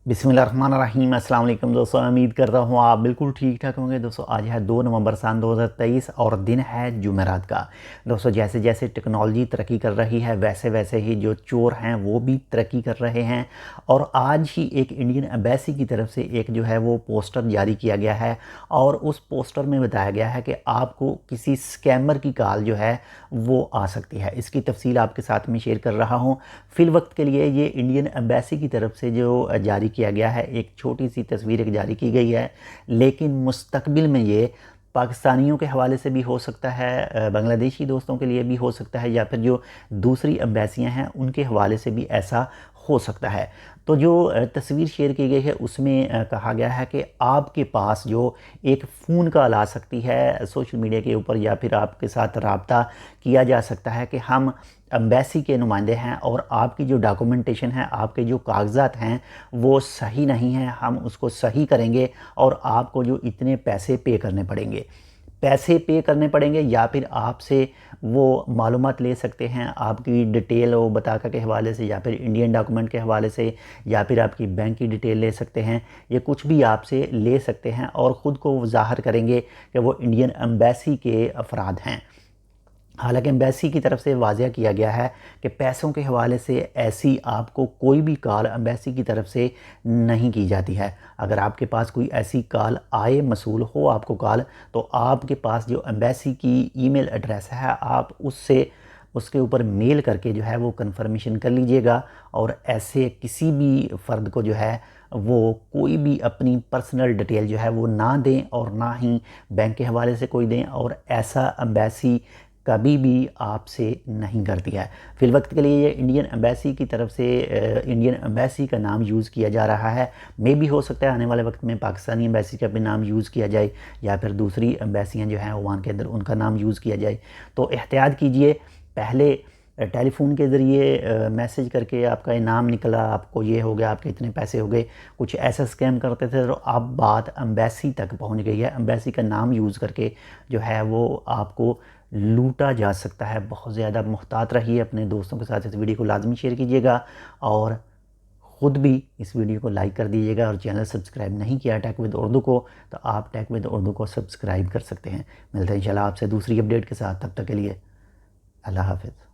बिस्मिल्लाहिर्रहमानिर्रहीम। अस्सलाम वालेकुम दोस्तों, उम्मीद करता हूँ आप बिल्कुल ठीक ठाक होंगे। दोस्तों आज है 2 नवंबर सन 2023 और दिन है जुमेरात का। दोस्तों जैसे जैसे टेक्नोलॉजी तरक्की कर रही है वैसे वैसे ही जो चोर हैं वो भी तरक्की कर रहे हैं। और आज ही एक इंडियन एम्बेसी की तरफ से एक जो है वो पोस्टर जारी किया गया है और उस पोस्टर में बताया गया है कि आपको किसी स्कैमर की कॉल जो है वो आ सकती है। इसकी तफसील आपके साथ में शेयर कर रहा हूँ। फ़िल वक्त के लिए ये इंडियन एम्बेसी की तरफ से जो जारी किया गया है, एक छोटी सी तस्वीर एक जारी की गई है, लेकिन मुस्तकबिल में ये पाकिस्तानियों के हवाले से भी हो सकता है, बांग्लादेशी दोस्तों के लिए भी हो सकता है, या फिर जो दूसरी एम्बेसियां हैं उनके हवाले से भी ऐसा हो सकता है। तो जो तस्वीर शेयर की गई है उसमें कहा गया है कि आपके पास जो एक फ़ोन कॉल आ सकती है सोशल मीडिया के ऊपर, या फिर आपके साथ रब्ता किया जा सकता है कि हम एम्बेसी के नुमाइंदे हैं और आपकी जो डॉक्यूमेंटेशन है, आपके जो कागजात हैं वो सही नहीं हैं, हम उसको सही करेंगे और आपको जो इतने पैसे पे करने पड़ेंगे या फिर आपसे वो मालूमात ले सकते हैं, आपकी डिटेल वो बताका के हवाले से या फिर इंडियन डॉक्यूमेंट के हवाले से, या फिर आपकी बैंक की डिटेल ले सकते हैं। ये कुछ भी आपसे ले सकते हैं और ख़ुद को ज़ाहिर करेंगे कि वो इंडियन एम्बेसी के अफराद हैं। हालांकि एम्बेसी की तरफ से वाज़ह किया गया है कि पैसों के हवाले से ऐसी आपको कोई भी कॉल एम्बेसी की तरफ से नहीं की जाती है। अगर आपके पास कोई ऐसी कॉल आए, मसूल हो आपको कॉल, तो आपके पास जो एम्बेसी की ईमेल एड्रेस है आप उससे उसके ऊपर मेल करके जो है वो कंफर्मेशन कर लीजिएगा। और ऐसे किसी भी फ़र्द को जो है वो कोई भी अपनी पर्सनल डिटेल जो है वो ना दें और ना ही बैंक के हवाले से कोई दें, और ऐसा एम्बेसी कभी भी आपसे नहीं करती है। फ़िल वक्त के लिए ये इंडियन एम्बेसी की तरफ से इंडियन एम्बेसी का नाम यूज़ किया जा रहा है। मे भी हो सकता है आने वाले वक्त में पाकिस्तानी एम्बेसी का भी नाम यूज़ किया जाए, या फिर दूसरी एम्बेसियाँ जो हैं ओमान के अंदर उनका नाम यूज़ किया जाए। तो एहतियात कीजिए। पहले टेलीफोन के ज़रिए मैसेज करके आपका इनाम निकला, आपको ये हो गया, आपके इतने पैसे हो गए, कुछ ऐसा स्कैम करते थे। तो अब बात एम्बेसी तक पहुंच गई है। एम्बेसी का नाम यूज़ करके जो है वो आपको लूटा जा सकता है। बहुत ज़्यादा मुहतात रहिए। अपने दोस्तों के साथ इस वीडियो को लाजमी शेयर कीजिएगा और ख़ुद भी इस वीडियो को लाइक कर दीजिएगा। और चैनल सब्सक्राइब नहीं किया टेक विद उर्दू को, तो आप टेक विद उर्दू को सब्सक्राइब कर सकते हैं। मिलते हैं इंशाल्लाह आपसे दूसरी अपडेट के साथ। तब तक के लिए अल्लाह हाफ़िज़।